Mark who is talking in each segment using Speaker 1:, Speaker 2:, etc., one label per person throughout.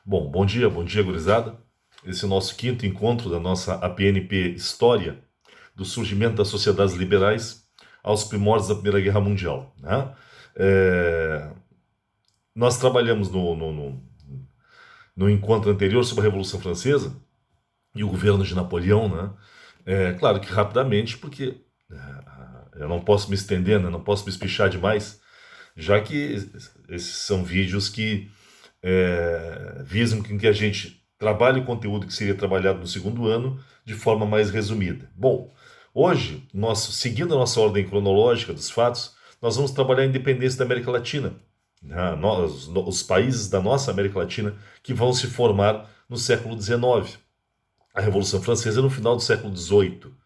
Speaker 1: Bom dia, gurizada. Esse é o nosso quinto encontro da nossa APNP História, do surgimento das sociedades liberais aos primórdios da Primeira Guerra Mundial, né? É, Nós trabalhamos no encontro anterior sobre a Revolução Francesa e o governo de Napoleão, né? Claro que rapidamente, porque eu não posso me estender, né? Não posso me espichar demais, já que esses são vídeos que visam que a gente trabalhe o conteúdo que seria trabalhado no segundo ano de forma mais resumida. Bom, hoje, seguindo a nossa ordem cronológica dos fatos, nós vamos trabalhar a independência da América Latina, né? Os países da nossa América Latina que vão se formar no século XIX. A Revolução Francesa é no final do século XVIII.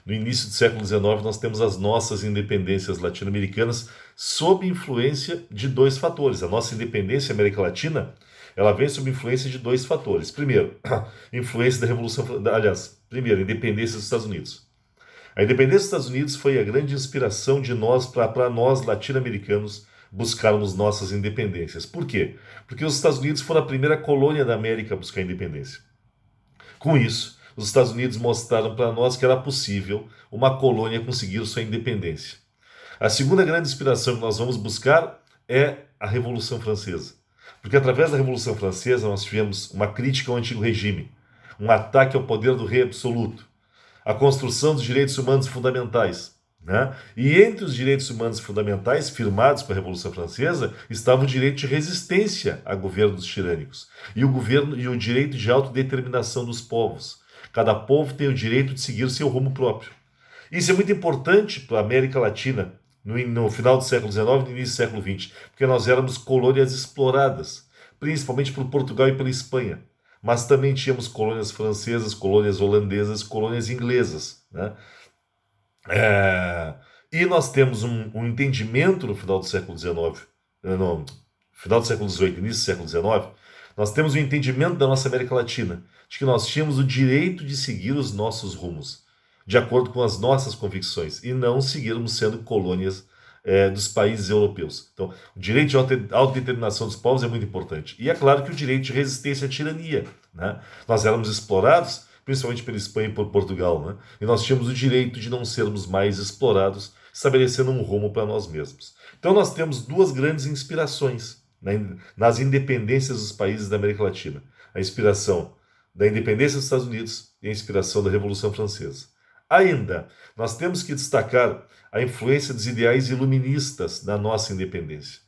Speaker 1: No início do século XIX, nós temos as nossas independências latino-americanas sob influência de dois fatores. A nossa independência América Latina, ela vem sob influência de dois fatores. Primeiro, influência da Revolução, primeiro, independência dos Estados Unidos. A independência dos Estados Unidos foi a grande inspiração de nós, para nós latino-americanos, buscarmos nossas independências. Por quê? Porque os Estados Unidos foram a primeira colônia da América a buscar independência. Com isso, os Estados Unidos mostraram para nós que era possível uma colônia conseguir sua independência. A segunda grande inspiração que nós vamos buscar é a Revolução Francesa. Porque através da Revolução Francesa nós tivemos uma crítica ao antigo regime, um ataque ao poder do rei absoluto, a construção dos direitos humanos fundamentais. Né? E entre os direitos humanos fundamentais firmados com a Revolução Francesa estava o direito de resistência a governos tirânicos e o direito de autodeterminação dos povos. Cada povo tem o direito de seguir seu rumo próprio. Isso é muito importante para a América Latina no final do século XIX e no início do século XX, porque nós éramos colônias exploradas, principalmente por Portugal e pela Espanha. Mas também tínhamos colônias francesas, colônias holandesas, colônias inglesas. Né? E nós temos um entendimento no final do século XIX, no final do século XVIII, início do século XIX, nós temos um entendimento da nossa América Latina, de que nós tínhamos o direito de seguir os nossos rumos, de acordo com as nossas convicções, e não seguirmos sendo colônias dos países europeus. Então, o direito de autodeterminação dos povos é muito importante. E é claro que o direito de resistência à tirania. Né? Nós éramos explorados, principalmente pela Espanha e por Portugal, né? E nós tínhamos o direito de não sermos mais explorados, estabelecendo um rumo para nós mesmos. Então nós temos duas grandes inspirações, né, nas independências dos países da América Latina. A inspiração da independência dos Estados Unidos e a inspiração da Revolução Francesa. Ainda, nós temos que destacar a influência dos ideais iluministas na nossa independência.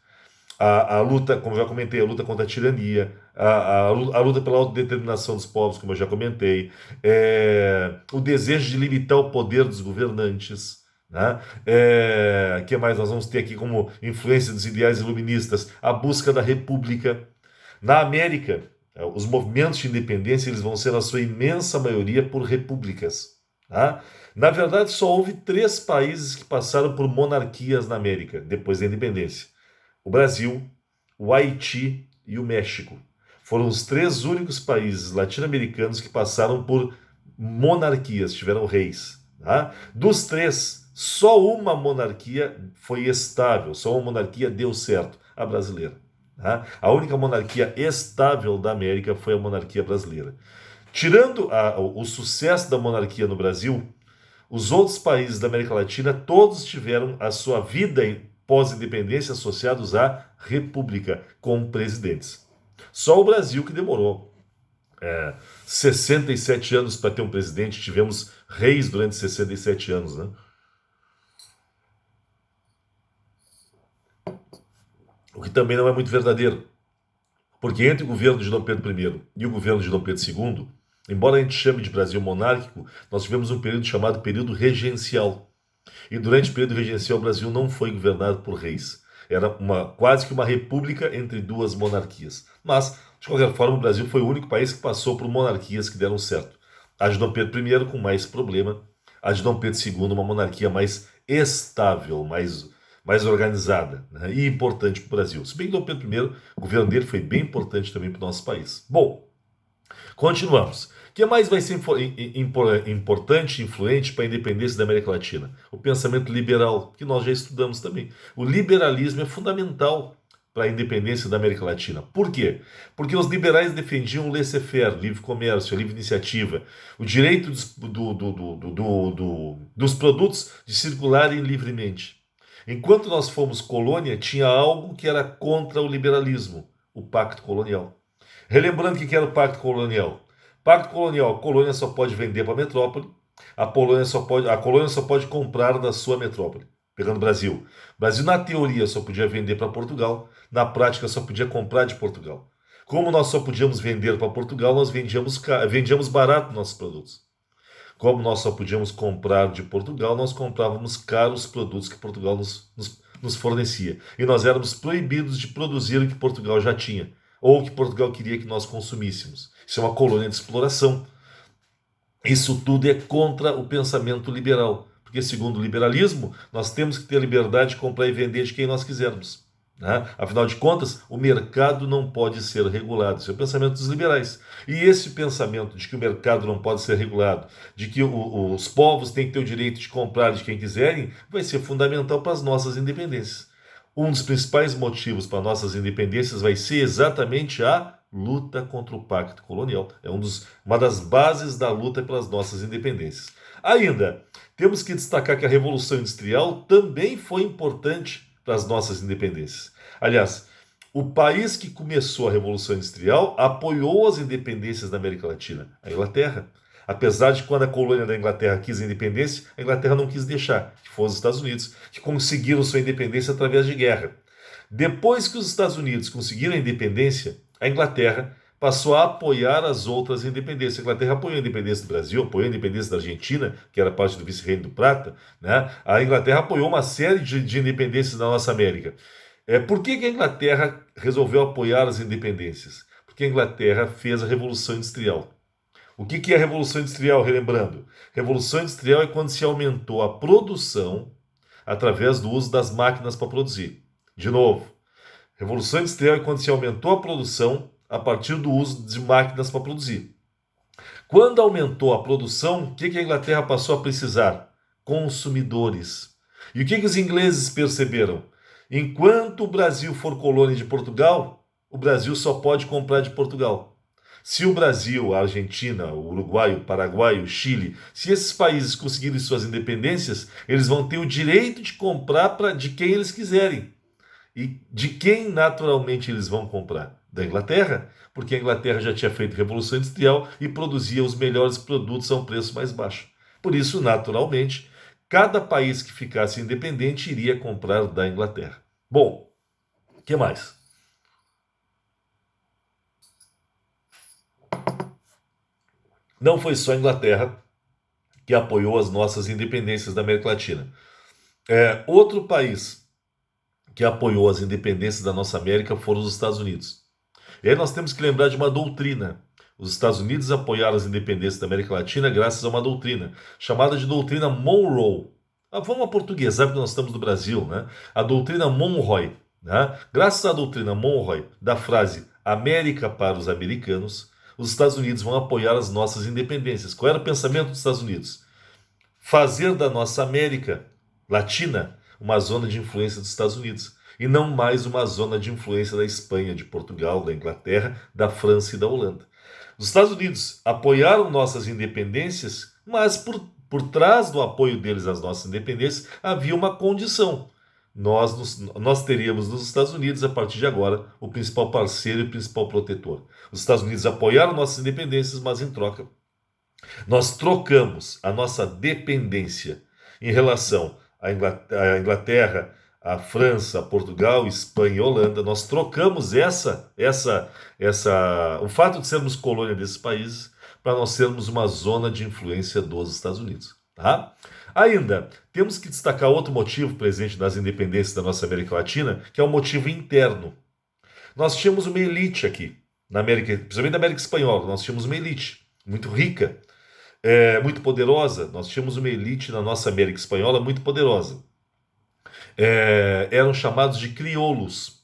Speaker 1: A luta, como eu já comentei, a luta contra a tirania, a luta pela autodeterminação dos povos, como eu já comentei, o desejo de limitar o poder dos governantes. Né? Que mais nós vamos ter aqui como influência dos ideais iluministas? A busca da república. Na América, os movimentos de independência eles vão ser, na sua imensa maioria, por repúblicas. Tá? Na verdade, só houve 3 países que passaram por monarquias na América, depois da independência. O Brasil, o Haiti e o México. Foram os 3 únicos países latino-americanos que passaram por monarquias, tiveram reis. Tá? Dos 3, só uma monarquia foi estável, só uma monarquia deu certo, a brasileira. Tá? A única monarquia estável da América foi a monarquia brasileira. Tirando o sucesso da monarquia no Brasil, os outros países da América Latina todos tiveram a sua vida pós-independência associados à república, com presidentes. Só o Brasil que demorou 67 anos para ter um presidente, tivemos reis durante 67 anos. Né? O que também não é muito verdadeiro, porque entre o governo de Dom Pedro I e o governo de Dom Pedro II, embora a gente chame de Brasil monárquico, nós tivemos um período chamado período regencial. E durante o período regencial, o Brasil não foi governado por reis. Era quase que uma república entre 2 monarquias. Mas, de qualquer forma, o Brasil foi o único país que passou por monarquias que deram certo. A de Dom Pedro I com mais problema, a de Dom Pedro II uma monarquia mais estável, mais organizada, né? E importante para o Brasil. Se bem que Dom Pedro I, o governo dele foi bem importante também para o nosso país. Bom, continuamos. O que mais vai ser importante e influente para a independência da América Latina? O pensamento liberal, que nós já estudamos também. O liberalismo é fundamental para a independência da América Latina. Por quê? Porque os liberais defendiam o laissez-faire, livre comércio, a livre iniciativa, o direito dos produtos de circularem livremente. Enquanto nós fomos colônia, tinha algo que era contra o liberalismo, o Pacto Colonial. Relembrando o que era o Pacto Colonial. Pacto Colonial, a colônia só pode vender para a metrópole, a colônia só pode comprar da sua metrópole. Pegando o Brasil. O Brasil, na teoria, só podia vender para Portugal, na prática, só podia comprar de Portugal. Como nós só podíamos vender para Portugal, nós vendíamos barato nossos produtos. Como nós só podíamos comprar de Portugal, nós comprávamos caros produtos que Portugal nos fornecia. E nós éramos proibidos de produzir o que Portugal já tinha, ou o que Portugal queria que nós consumíssemos. Isso é uma colônia de exploração. Isso tudo é contra o pensamento liberal. Porque, segundo o liberalismo, nós temos que ter a liberdade de comprar e vender de quem nós quisermos. Né? Afinal de contas, o mercado não pode ser regulado. Esse é o pensamento dos liberais. E esse pensamento de que o mercado não pode ser regulado, de que os povos têm que ter o direito de comprar de quem quiserem, vai ser fundamental para as nossas independências. Um dos principais motivos para nossas independências vai ser exatamente a luta contra o Pacto Colonial. É uma das bases da luta pelas nossas independências. Ainda, temos que destacar que a Revolução Industrial também foi importante para as nossas independências. Aliás, o país que começou a Revolução Industrial apoiou as independências da América Latina, a Inglaterra. Apesar de quando a colônia da Inglaterra quis a independência, a Inglaterra não quis deixar, que foram os Estados Unidos, que conseguiram sua independência através de guerra. Depois que os Estados Unidos conseguiram a independência, a Inglaterra passou a apoiar as outras independências. A Inglaterra apoiou a independência do Brasil, apoiou a independência da Argentina, que era parte do vice-reino do Prata. Né? A Inglaterra apoiou uma série de independências da nossa América. Por que a Inglaterra resolveu apoiar as independências? Porque a Inglaterra fez a Revolução Industrial. O que é a Revolução Industrial? Relembrando, Revolução Industrial é quando se aumentou a produção através do uso das máquinas para produzir. De novo, Revolução Industrial é quando se aumentou a produção a partir do uso de máquinas para produzir. Quando aumentou a produção, o que a Inglaterra passou a precisar? Consumidores. E o que os ingleses perceberam? Enquanto o Brasil for colônia de Portugal, o Brasil só pode comprar de Portugal. Se o Brasil, a Argentina, o Uruguai, o Paraguai, o Chile, se esses países conseguirem suas independências, eles vão ter o direito de comprar de quem eles quiserem. E de quem naturalmente eles vão comprar? Da Inglaterra, porque a Inglaterra já tinha feito Revolução Industrial e produzia os melhores produtos a um preço mais baixo. Por isso, naturalmente, cada país que ficasse independente iria comprar da Inglaterra. Bom, o que mais? Não foi só a Inglaterra que apoiou as nossas independências da América Latina. Outro país que apoiou as independências da nossa América foram os Estados Unidos. E aí nós temos que lembrar de uma doutrina. Os Estados Unidos apoiaram as independências da América Latina graças a uma doutrina, chamada de doutrina Monroe. Vamos aportuguesar, porque nós estamos no Brasil, né? A doutrina Monroe. Né? Graças à doutrina Monroe, da frase América para os americanos, os Estados Unidos vão apoiar as nossas independências. Qual era o pensamento dos Estados Unidos? Fazer da nossa América Latina uma zona de influência dos Estados Unidos, e não mais uma zona de influência da Espanha, de Portugal, da Inglaterra, da França e da Holanda. Os Estados Unidos apoiaram nossas independências, mas por trás do apoio deles às nossas independências havia uma condição. Nós teríamos nos Estados Unidos, a partir de agora, o principal parceiro e o principal protetor. Os Estados Unidos apoiaram nossas independências, mas em troca, nós trocamos a nossa dependência em relação à Inglaterra, a França, Portugal, Espanha e Holanda. Nós trocamos o fato de sermos colônia desses países para nós sermos uma zona de influência dos Estados Unidos. Tá? Ainda, temos que destacar outro motivo presente nas independências da nossa América Latina, que é o motivo interno. Nós tínhamos uma elite aqui, na América, principalmente na América Espanhola, nós tínhamos uma elite muito rica, muito poderosa. Nós tínhamos uma elite na nossa América Espanhola muito poderosa. Eram chamados de crioulos.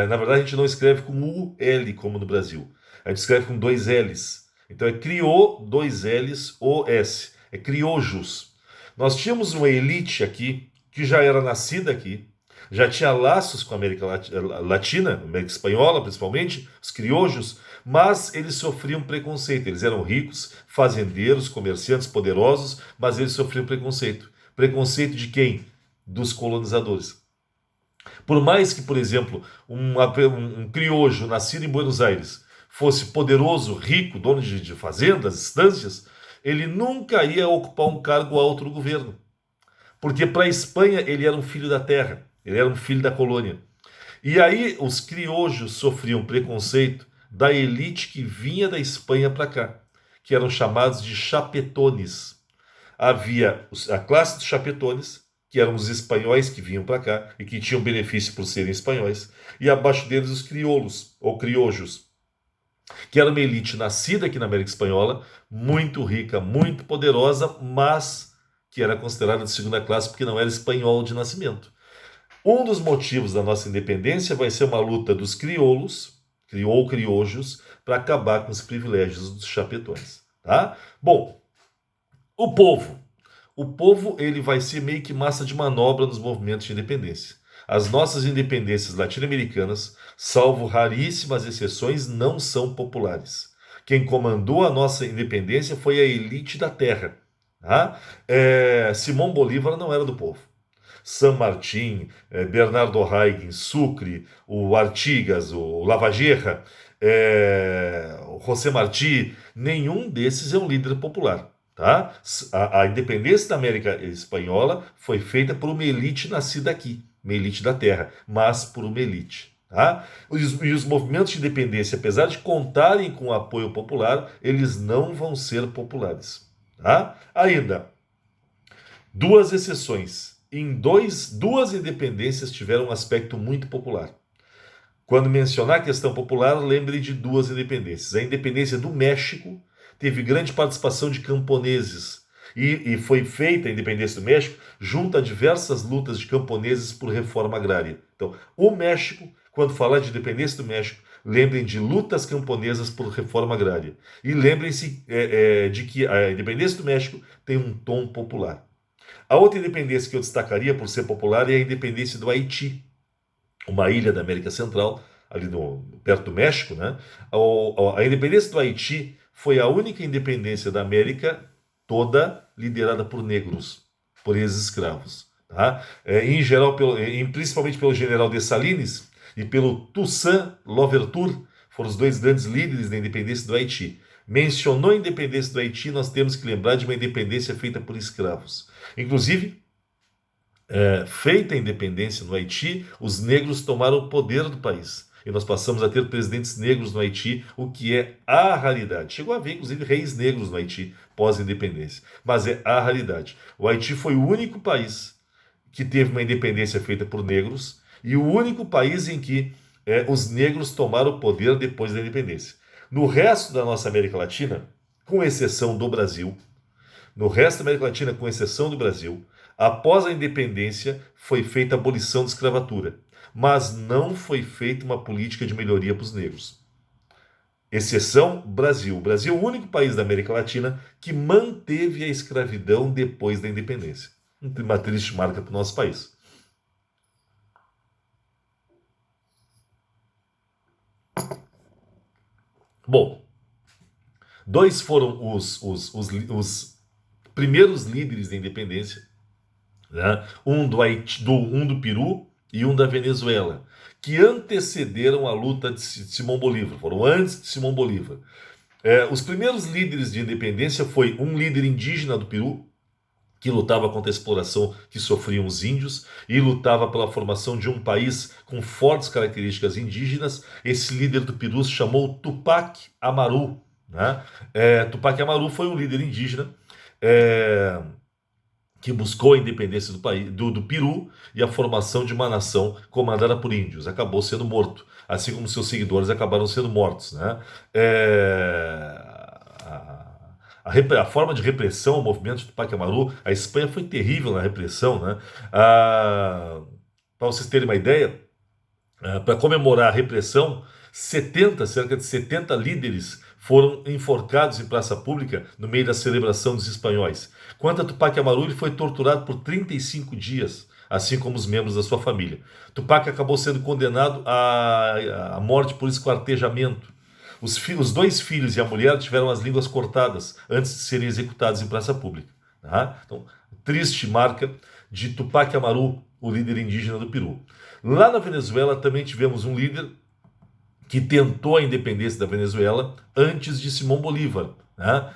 Speaker 1: Na verdade, a gente não escreve com U-L, como no Brasil. A gente escreve com 2 L's. Então é criou, 2 L's, O-S. É criojos. Nós tínhamos uma elite aqui, que já era nascida aqui. já tinha laços com a América Latina, América Espanhola principalmente, os criojos, mas eles sofriam preconceito. Eles eram ricos, fazendeiros, comerciantes poderosos, mas eles sofriam preconceito. Preconceito de quem? Dos colonizadores. Por mais que, por exemplo, um criojo nascido em Buenos Aires fosse poderoso, rico, dono de fazendas, estâncias, ele nunca ia ocupar um cargo alto no governo. Porque para a Espanha ele era um filho da terra, ele era um filho da colônia. E aí os criojos sofriam preconceito da elite que vinha da Espanha para cá, que eram chamados de chapetones. Havia a classe dos chapetones, que eram os espanhóis que vinham para cá e que tinham benefício por serem espanhóis, e abaixo deles os crioulos, ou criojos, que era uma elite nascida aqui na América Espanhola, muito rica, muito poderosa, mas que era considerada de segunda classe porque não era espanhol de nascimento. Um dos motivos da nossa independência vai ser uma luta dos crioulos, ou criojos, para acabar com os privilégios dos chapetões. Tá? Bom, o povo. O povo ele vai ser meio que massa de manobra nos movimentos de independência. As nossas independências latino-americanas, salvo raríssimas exceções, não são populares. Quem comandou a nossa independência foi a elite da terra. Tá? Simão Bolívar não era do povo. San Martín, Bernardo O'Higgins, Sucre, o Artigas, o Lavageira, o José Martí, nenhum desses é um líder popular. Tá? A independência da América Espanhola foi feita por uma elite nascida aqui, uma elite da terra, mas por uma elite. Tá? E os movimentos de independência, apesar de contarem com o apoio popular, eles não vão ser populares. Tá? Ainda, duas exceções. Duas independências tiveram um aspecto muito popular. Quando mencionar a questão popular, lembre de duas independências. A independência do México teve grande participação de camponeses e foi feita a independência do México junto a diversas lutas de camponeses por reforma agrária. Então, o México, quando falar de independência do México, lembrem de lutas camponesas por reforma agrária. E lembrem-se de que a independência do México tem um tom popular. A outra independência que eu destacaria por ser popular é a independência do Haiti, uma ilha da América Central, ali perto do México, né? A independência do Haiti foi a única independência da América toda liderada por negros, por ex-escravos. Tá? Em geral, principalmente pelo general Dessalines e pelo Toussaint Louverture, foram os dois grandes líderes da independência do Haiti. Mencionou a independência do Haiti, nós temos que lembrar de uma independência feita por escravos. Inclusive, feita a independência no Haiti, os negros tomaram o poder do país. E nós passamos a ter presidentes negros no Haiti, o que é a raridade. Chegou a haver, inclusive, reis negros no Haiti pós-independência. Mas é a raridade. O Haiti foi o único país que teve uma independência feita por negros e o único país em que os negros tomaram o poder depois da independência. No resto da nossa América Latina, com exceção do Brasil, após a independência foi feita a abolição da escravatura, mas não foi feita uma política de melhoria para os negros. Exceção Brasil. O Brasil é o único país da América Latina que manteve a escravidão depois da independência. Uma triste marca para o nosso país. Bom, dois foram os primeiros líderes da independência, né? Um do Peru e um da Venezuela, que antecederam a luta de Simão Bolívar, foram antes de Simão Bolívar. Os primeiros líderes de independência foi um líder indígena do Peru, que lutava contra a exploração que sofriam os índios e lutava pela formação de um país com fortes características indígenas. Esse líder do Peru se chamou Tupac Amaru. Né? Tupac Amaru foi um líder indígena que buscou a independência do Peru e a formação de uma nação comandada por índios. Acabou sendo morto, assim como seus seguidores acabaram sendo mortos. Né? A forma de repressão ao movimento de Tupac Amaru, a Espanha foi terrível na repressão. Né? Para vocês terem uma ideia, para comemorar a repressão, cerca de 70 líderes foram enforcados em praça pública no meio da celebração dos espanhóis. Quanto a Tupac Amaru, ele foi torturado por 35 dias assim como os membros da sua família. Tupac acabou sendo condenado à morte por esquartejamento. Os dois filhos e a mulher tiveram as línguas cortadas antes de serem executados em praça pública. Tá? Então, triste marca de Tupac Amaru, o líder indígena do Peru. Lá na Venezuela também tivemos um líder que tentou a independência da Venezuela antes de Simão Bolívar. Né?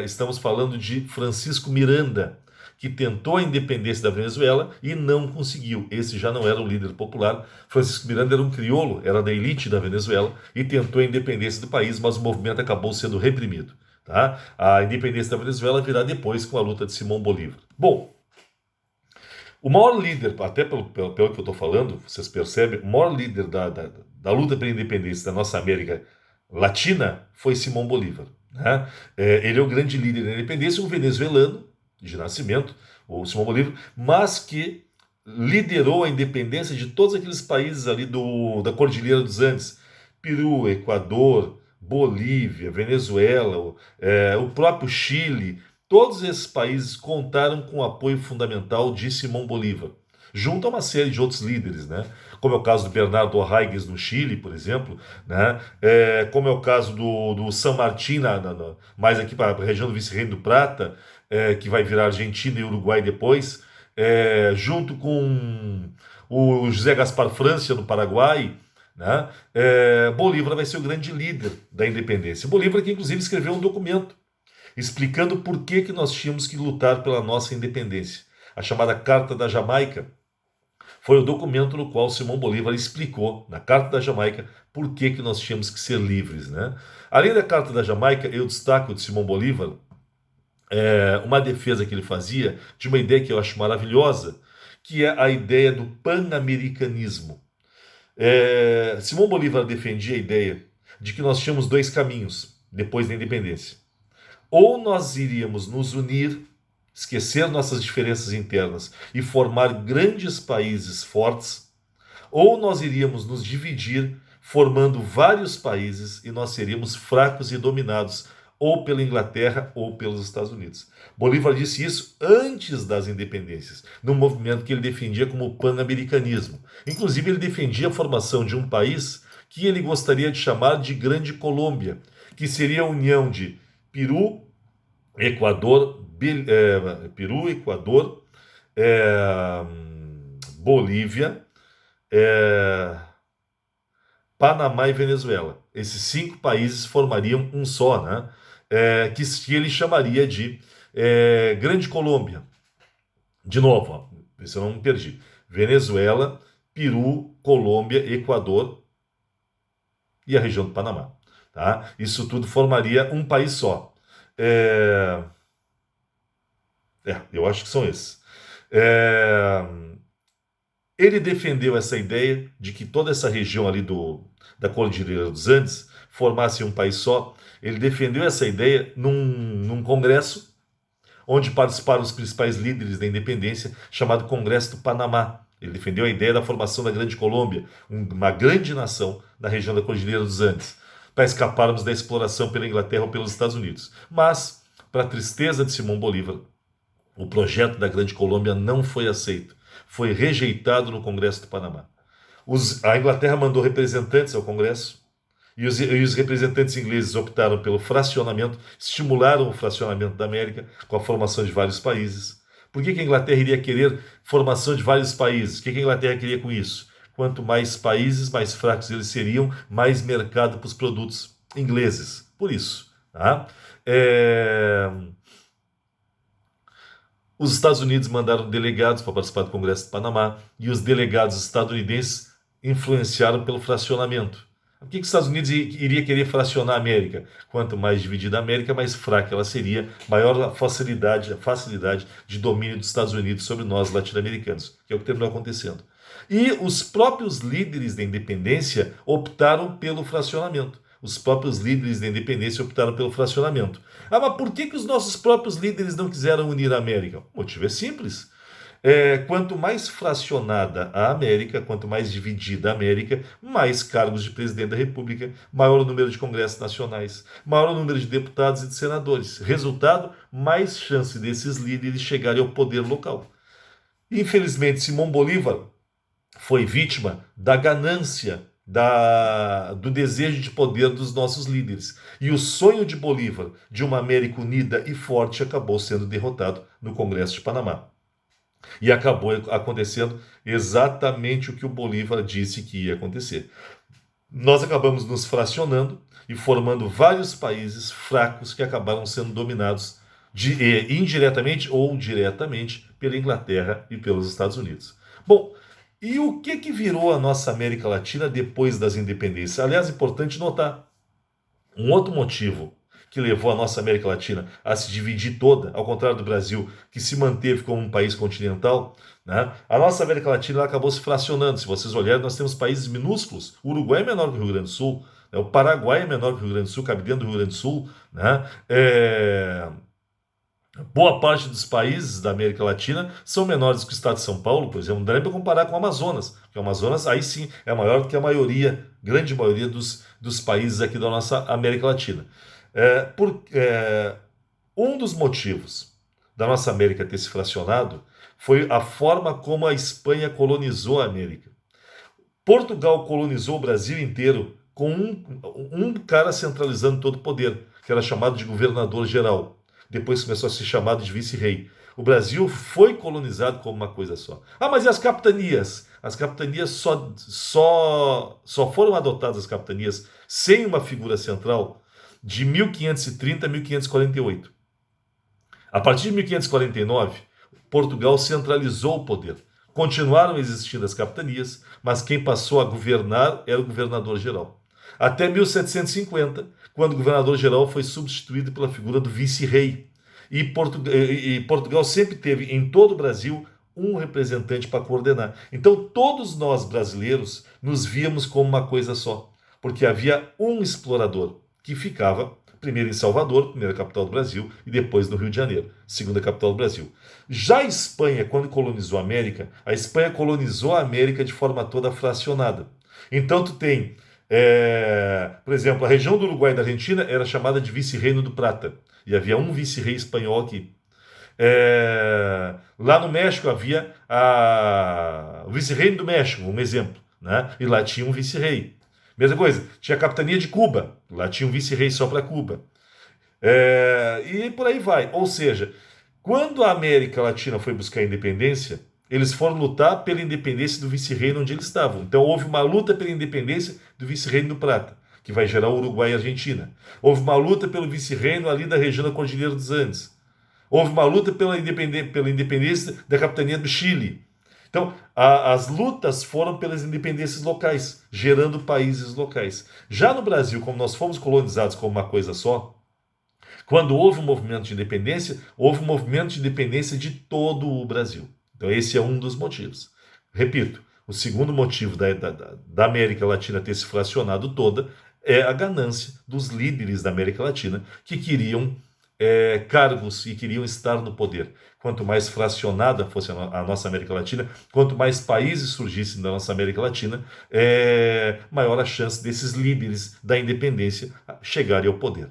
Speaker 1: Estamos falando de Francisco Miranda, que tentou a independência da Venezuela e não conseguiu. Esse já não era um líder popular. Francisco Miranda era um crioulo, era da elite da Venezuela e tentou a independência do país, mas o movimento acabou sendo reprimido. Tá? A independência da Venezuela virá depois com a luta de Simão Bolívar. Bom, o maior líder, até pelo que eu estou falando, vocês percebem, o maior líder da luta pela independência da nossa América Latina foi Simão Bolívar. Né? Ele é o grande líder da independência, um venezuelano de nascimento, o Simão Bolívar, mas que liderou a independência de todos aqueles países ali da Cordilheira dos Andes, Peru, Equador, Bolívia, Venezuela, o próprio Chile. Todos esses países contaram com o apoio fundamental de Simão Bolívar, junto a uma série de outros líderes, né? Como é o caso do Bernardo O'Higgins no Chile, por exemplo, né? Como é o caso do San Martín, mais aqui para a região do Vice-Reino do Prata, que vai virar Argentina e Uruguai depois, junto com o José Gaspar Francia no Paraguai, né? Bolívar vai ser o grande líder da independência. Bolívar que inclusive escreveu um documento explicando por que nós tínhamos que lutar pela nossa independência. A chamada Carta da Jamaica foi o documento no qual Simão Bolívar explicou, na Carta da Jamaica, por que nós tínhamos que ser livres. Né? Além da Carta da Jamaica, eu destaco de Simão Bolívar uma defesa que ele fazia de uma ideia que eu acho maravilhosa, que é a ideia do pan-americanismo. Simão Bolívar defendia a ideia de que nós tínhamos dois caminhos depois da independência. Ou nós iríamos nos unir, esquecer nossas diferenças internas e formar grandes países fortes, ou nós iríamos nos dividir, formando vários países e nós seríamos fracos e dominados, ou pela Inglaterra ou pelos Estados Unidos. Bolívar disse isso antes das independências, num movimento que ele defendia como o pan-americanismo. Inclusive, ele defendia a formação de um país que ele gostaria de chamar de Grande Colômbia, que seria a união de Peru, Equador, Bolívia, Panamá e Venezuela. Esses 5 países formariam um só, né? Que ele chamaria de Grande Colômbia. De novo, ó, se eu não me perdi. Venezuela, Peru, Colômbia, Equador e a região do Panamá. Tá? Isso tudo formaria um país só. Eu acho que são esses. Ele defendeu essa ideia de que toda essa região ali da Cordilheira dos Andes formasse um país só. Ele defendeu essa ideia num congresso onde participaram os principais líderes da independência, chamado Congresso do Panamá. Ele defendeu a ideia da formação da Grande Colômbia, uma grande nação na região da Cordilheira dos Andes, para escaparmos da exploração pela Inglaterra ou pelos Estados Unidos. Mas, para a tristeza de Simão Bolívar, o projeto da Grande Colômbia não foi aceito. Foi rejeitado no Congresso do Panamá. A Inglaterra mandou representantes ao Congresso e os representantes ingleses optaram pelo fracionamento, estimularam o fracionamento da América com a formação de vários países. Por que a Inglaterra iria querer formação de vários países? O que a Inglaterra queria com isso? Quanto mais países, mais fracos eles seriam, mais mercado para os produtos ingleses. Por isso. Tá? Os Estados Unidos mandaram delegados para participar do Congresso do Panamá e os delegados estadunidenses influenciaram pelo fracionamento. Por que os Estados Unidos iria querer fracionar a América? Quanto mais dividida a América, mais fraca ela seria, maior a facilidade de domínio dos Estados Unidos sobre nós latino-americanos, que é o que terminou acontecendo. E os próprios líderes da independência optaram pelo fracionamento. Os próprios líderes da independência optaram pelo fracionamento. Mas por que os nossos próprios líderes não quiseram unir a América? O motivo é simples. Quanto mais fracionada a América, quanto mais dividida a América, mais cargos de presidente da República, maior o número de congressos nacionais, maior o número de deputados e de senadores. Resultado, mais chance desses líderes chegarem ao poder local. Infelizmente, Simão Bolívar foi vítima da ganância, do desejo de poder dos nossos líderes. E o sonho de Bolívar de uma América unida e forte acabou sendo derrotado no Congresso de Panamá. E acabou acontecendo exatamente o que o Bolívar disse que ia acontecer. Nós acabamos nos fracionando e formando vários países fracos que acabaram sendo dominados indiretamente ou diretamente pela Inglaterra e pelos Estados Unidos. Bom, e o que virou a nossa América Latina depois das independências? Aliás, é importante notar, um outro motivo que levou a nossa América Latina a se dividir toda, ao contrário do Brasil, que se manteve como um país continental, né? A nossa América Latina acabou se fracionando. Se vocês olharem, nós temos países minúsculos. O Uruguai é menor que o Rio Grande do Sul, né? O Paraguai é menor que o Rio Grande do Sul, cabe dentro do Rio Grande do Sul, né? Boa parte dos países da América Latina são menores que o estado de São Paulo, por exemplo. Não dá nem para comparar com o Amazonas, porque o Amazonas, aí sim, é maior do que a maioria, grande maioria dos países aqui da nossa América Latina. Um dos motivos da nossa América ter se fracionado foi a forma como a Espanha colonizou a América. Portugal colonizou o Brasil inteiro com um cara centralizando todo o poder, que era chamado de governador-geral. Depois começou a ser chamado de vice-rei. O Brasil foi colonizado como uma coisa só. Ah, mas e as capitanias? As capitanias só foram adotadas, as capitanias, sem uma figura central, de 1530 a 1548. A partir de 1549, Portugal centralizou o poder. Continuaram existindo as capitanias, mas quem passou a governar era o governador-geral. Até 1750, quando o governador-geral foi substituído pela figura do vice-rei. E Portugal sempre teve, em todo o Brasil, um representante para coordenar. Então, todos nós brasileiros nos víamos como uma coisa só, porque havia um explorador que ficava primeiro em Salvador, primeira capital do Brasil, e depois no Rio de Janeiro, segunda capital do Brasil. Já a Espanha, quando colonizou a América, a Espanha colonizou a América de forma toda fracionada. Então, tu tem, por exemplo, a região do Uruguai e da Argentina era chamada de Vice-Reino do Prata, e havia um vice-rei espanhol aqui. Lá no México havia o vice-reino do México, um exemplo, né? E lá tinha um vice-rei. Mesma coisa, tinha a capitania de Cuba, lá tinha um vice-rei só para Cuba. E por aí vai. Ou seja, quando a América Latina foi buscar a independência, eles foram lutar pela independência do vice-reino onde eles estavam. Então houve uma luta pela independência do vice-reino do Prata, que vai gerar o Uruguai e a Argentina. Houve uma luta pelo vice-reino ali da região da Cordilheira dos Andes. Houve uma luta pela independência da capitania do Chile. Então, as lutas foram pelas independências locais, gerando países locais. Já no Brasil, como nós fomos colonizados como uma coisa só, quando houve um movimento de independência, houve um movimento de independência de todo o Brasil. Então, esse é um dos motivos. Repito, o segundo motivo da América Latina ter se fracionado toda é a ganância dos líderes da América Latina que queriam cargos e queriam estar no poder. Quanto mais fracionada fosse a nossa América Latina, quanto mais países surgissem da nossa América Latina, maior a chance desses líderes da independência chegarem ao poder.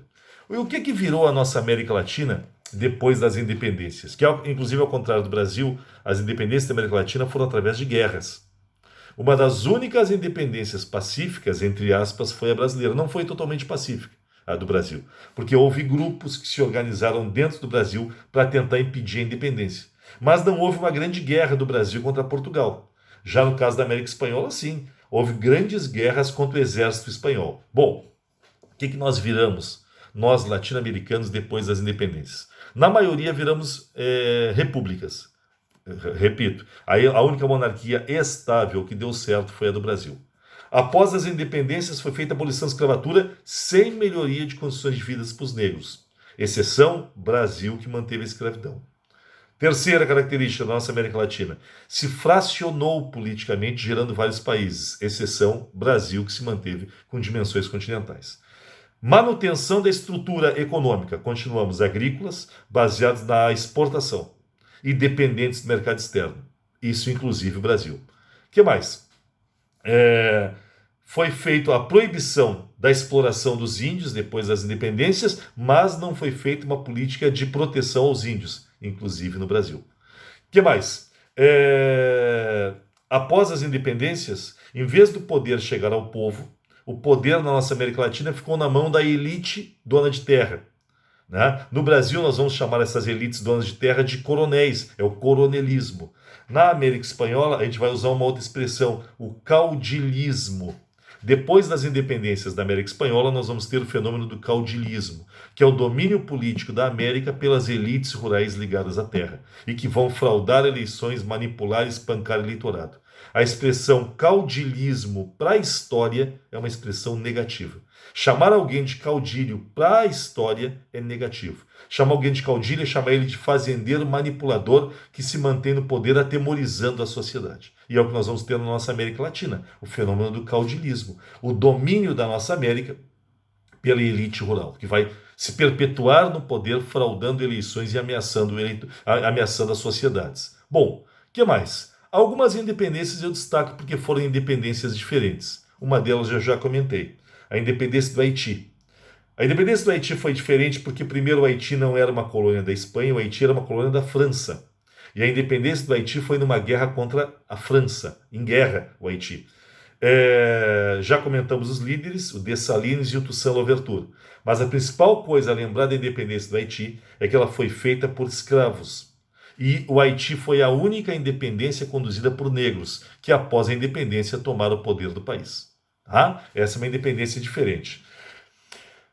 Speaker 1: E o que virou a nossa América Latina depois das independências? Que, inclusive, ao contrário do Brasil, as independências da América Latina foram através de guerras. Uma das únicas independências pacíficas, entre aspas, foi a brasileira. Não foi totalmente pacífica, a do Brasil, porque houve grupos que se organizaram dentro do Brasil para tentar impedir a independência. Mas não houve uma grande guerra do Brasil contra Portugal. Já no caso da América Espanhola, sim, houve grandes guerras contra o exército espanhol. Bom, o que nós viramos, nós latino-americanos, depois das independências? Na maioria viramos repúblicas. Repito, aí a única monarquia estável que deu certo foi a do Brasil. Após as independências, foi feita a abolição da escravatura sem melhoria de condições de vida para os negros. Exceção, Brasil, que manteve a escravidão. Terceira característica da nossa América Latina: se fracionou politicamente, gerando vários países. Exceção, Brasil, que se manteve com dimensões continentais. Manutenção da estrutura econômica. Continuamos agrícolas, baseados na exportação e dependentes do mercado externo. Isso, inclusive, o Brasil. O que mais? Foi feita a proibição da exploração dos índios depois das independências, mas não foi feita uma política de proteção aos índios, inclusive no Brasil. O que mais? Após as independências, em vez do poder chegar ao povo, o poder na nossa América Latina ficou na mão da elite dona de terra. Né? No Brasil, nós vamos chamar essas elites donas de terra de coronéis, é o coronelismo. Na América Espanhola, a gente vai usar uma outra expressão, o caudilismo. Depois das independências da América Espanhola, nós vamos ter o fenômeno do caudilismo, que é o domínio político da América pelas elites rurais ligadas à terra, e que vão fraudar eleições, manipular e espancar eleitorado. A expressão caudilismo para a história é uma expressão negativa. Chamar alguém de caudilho para a história é negativo. Chamar alguém de caudilho é chamar ele de fazendeiro manipulador que se mantém no poder atemorizando a sociedade. E é o que nós vamos ter na nossa América Latina, o fenômeno do caudilismo, o domínio da nossa América pela elite rural, que vai se perpetuar no poder, fraudando eleições e ameaçando as sociedades. Bom, o que mais? Algumas independências eu destaco porque foram independências diferentes. Uma delas eu já comentei, a independência do Haiti. A independência do Haiti foi diferente porque, primeiro, o Haiti não era uma colônia da Espanha, o Haiti era uma colônia da França. E a independência do Haiti foi numa guerra contra a França, em guerra, o Haiti. Já comentamos os líderes, o Dessalines e o Toussaint Louverture. Mas a principal coisa a lembrar da independência do Haiti é que ela foi feita por escravos. E o Haiti foi a única independência conduzida por negros, que após a independência tomaram o poder do país. Tá? Essa é uma independência diferente.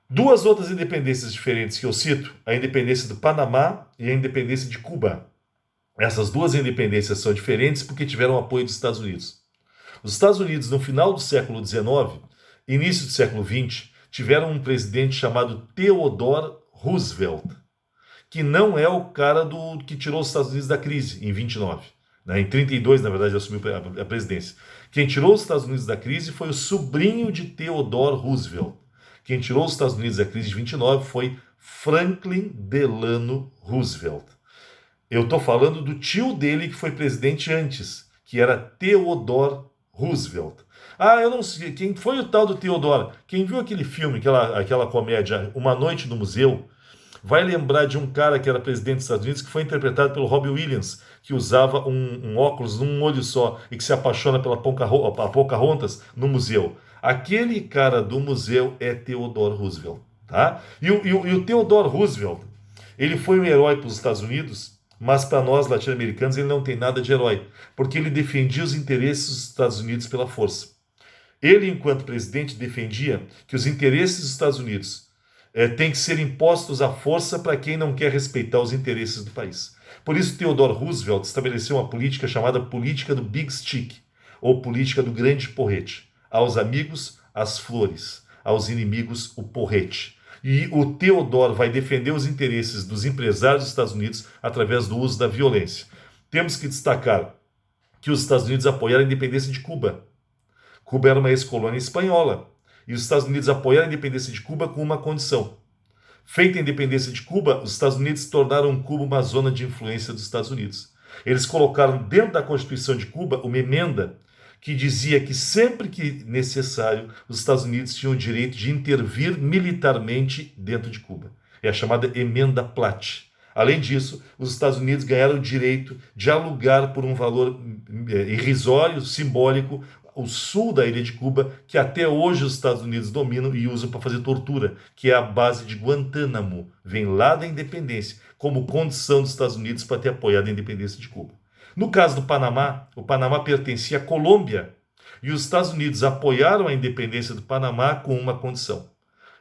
Speaker 1: Duas outras independências diferentes que eu cito, a independência do Panamá e a independência de Cuba. Essas duas independências são diferentes porque tiveram apoio dos Estados Unidos. Os Estados Unidos, no final do século XIX, início do século XX, tiveram um presidente chamado Theodore Roosevelt, que não é o cara que tirou os Estados Unidos da crise em 29. Em 32, na verdade, assumiu a presidência. Quem tirou os Estados Unidos da crise foi o sobrinho de Theodore Roosevelt. Quem tirou os Estados Unidos da crise de 29 foi Franklin Delano Roosevelt. Eu estou falando do tio dele que foi presidente antes, que era Theodore Roosevelt. Eu não sei, quem foi o tal do Theodore? Quem viu aquele filme, aquela comédia Uma Noite no Museu, vai lembrar de um cara que era presidente dos Estados Unidos que foi interpretado pelo Robin Williams, que usava um óculos num olho só e que se apaixona pela Pocahontas no museu. Aquele cara do museu é Theodore Roosevelt. Tá? E o Theodore Roosevelt, ele foi um herói para os Estados Unidos, mas para nós latino-americanos ele não tem nada de herói, porque ele defendia os interesses dos Estados Unidos pela força. Ele, enquanto presidente, defendia que os interesses dos Estados Unidos têm que ser impostos à força para quem não quer respeitar os interesses do país. Por isso, Theodore Roosevelt estabeleceu uma política chamada política do Big Stick, ou política do grande porrete. Aos amigos, as flores. Aos inimigos, o porrete. E o Theodore vai defender os interesses dos empresários dos Estados Unidos através do uso da violência. Temos que destacar que os Estados Unidos apoiaram a independência de Cuba. Cuba era uma ex-colônia espanhola. E os Estados Unidos apoiaram a independência de Cuba com uma condição. Feita a independência de Cuba, os Estados Unidos tornaram Cuba uma zona de influência dos Estados Unidos. Eles colocaram dentro da Constituição de Cuba uma emenda que dizia que sempre que necessário, os Estados Unidos tinham o direito de intervir militarmente dentro de Cuba. É a chamada Emenda Platt. Além disso, os Estados Unidos ganharam o direito de alugar por um valor irrisório, simbólico, o sul da ilha de Cuba, que até hoje os Estados Unidos dominam e usam para fazer tortura, que é a base de Guantánamo, vem lá da independência, como condição dos Estados Unidos para ter apoiado a independência de Cuba. No caso do Panamá, o Panamá pertencia à Colômbia e os Estados Unidos apoiaram a independência do Panamá com uma condição.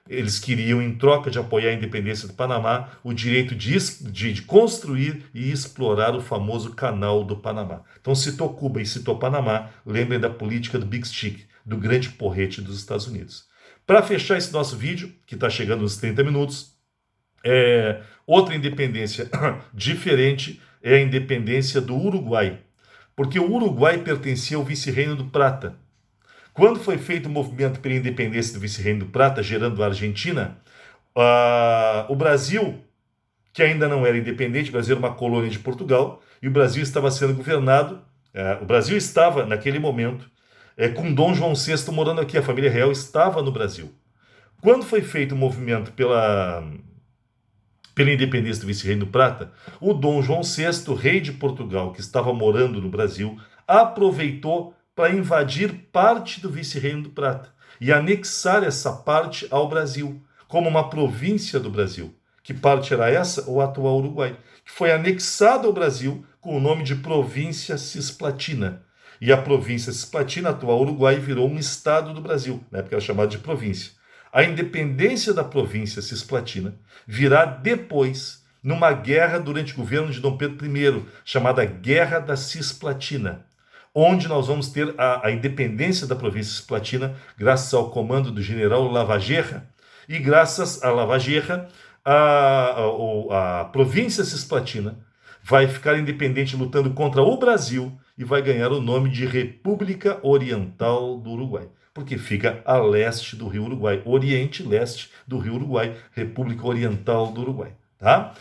Speaker 1: Eles queriam, em troca de apoiar a independência do Panamá, o direito de construir e explorar o famoso Canal do Panamá. Então, citou Cuba e citou Panamá, lembrem da política do Big Stick, do grande porrete dos Estados Unidos. Para fechar esse nosso vídeo, que está chegando nos 30 minutos, outra independência diferente é a independência do Uruguai, porque o Uruguai pertencia ao vice-reino do Prata. Quando foi feito o movimento pela independência do vice-reino do Prata, gerando a Argentina, o Brasil, que ainda não era independente, o Brasil era uma colônia de Portugal, e o Brasil estava sendo governado, o Brasil estava, naquele momento, com Dom João VI morando aqui, a família real estava no Brasil. Quando foi feito o movimento pela pela independência do Vice-Reino do Prata, o Dom João VI, rei de Portugal, que estava morando no Brasil, aproveitou para invadir parte do Vice-Reino do Prata e anexar essa parte ao Brasil, como uma província do Brasil. Que parte era essa? O atual Uruguai, que foi anexado ao Brasil com o nome de Província Cisplatina. E a província Cisplatina, atual Uruguai, virou um estado do Brasil, na época era chamado de província. A independência da província Cisplatina virá depois, numa guerra durante o governo de Dom Pedro I, chamada Guerra da Cisplatina, onde nós vamos ter a independência da província Cisplatina graças ao comando do general Lavageira, e graças a Lavageira, a província Cisplatina vai ficar independente lutando contra o Brasil e vai ganhar o nome de República Oriental do Uruguai, porque fica a leste do Rio Uruguai, oriente e leste do Rio Uruguai, República Oriental do Uruguai. Tá?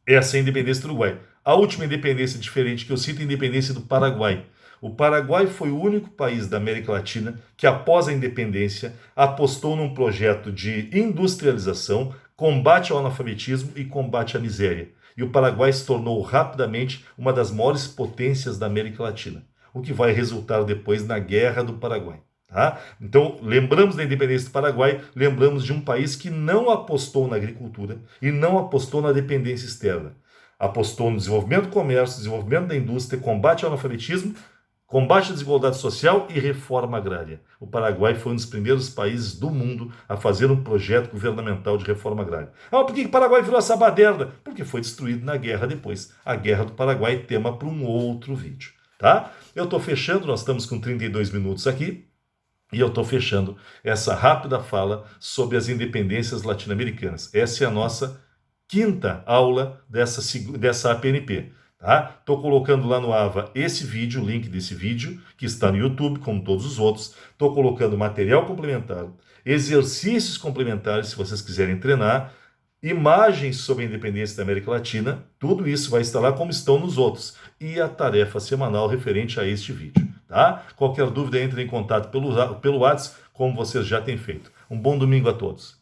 Speaker 1: Essa é a independência do Uruguai. A última independência diferente que eu cito é a independência do Paraguai. O Paraguai foi o único país da América Latina que, após a independência, apostou num projeto de industrialização, combate ao analfabetismo e combate à miséria. E o Paraguai se tornou rapidamente uma das maiores potências da América Latina, o que vai resultar depois na Guerra do Paraguai. Tá? Então, lembramos da independência do Paraguai, lembramos de um país que não apostou na agricultura e não apostou na dependência externa. Apostou no desenvolvimento do comércio, desenvolvimento da indústria, combate ao analfabetismo, combate à desigualdade social e reforma agrária. O Paraguai foi um dos primeiros países do mundo a fazer um projeto governamental de reforma agrária. Por que o Paraguai virou essa baderna? Porque foi destruído na guerra depois. A Guerra do Paraguai, tema para um outro vídeo. Tá? Eu estou fechando, nós estamos com 32 minutos aqui, e eu estou fechando essa rápida fala sobre as independências latino-americanas. Essa é a nossa quinta aula dessa APNP. Estou colocando lá no AVA esse vídeo, o link desse vídeo, que está no YouTube, como todos os outros. Estou colocando material complementar, exercícios complementares, se vocês quiserem treinar, imagens sobre a independência da América Latina, tudo isso vai estar lá como estão nos outros. E a tarefa semanal referente a este vídeo. Tá? Qualquer dúvida, entre em contato pelo WhatsApp, como vocês já têm feito. Um bom domingo a todos.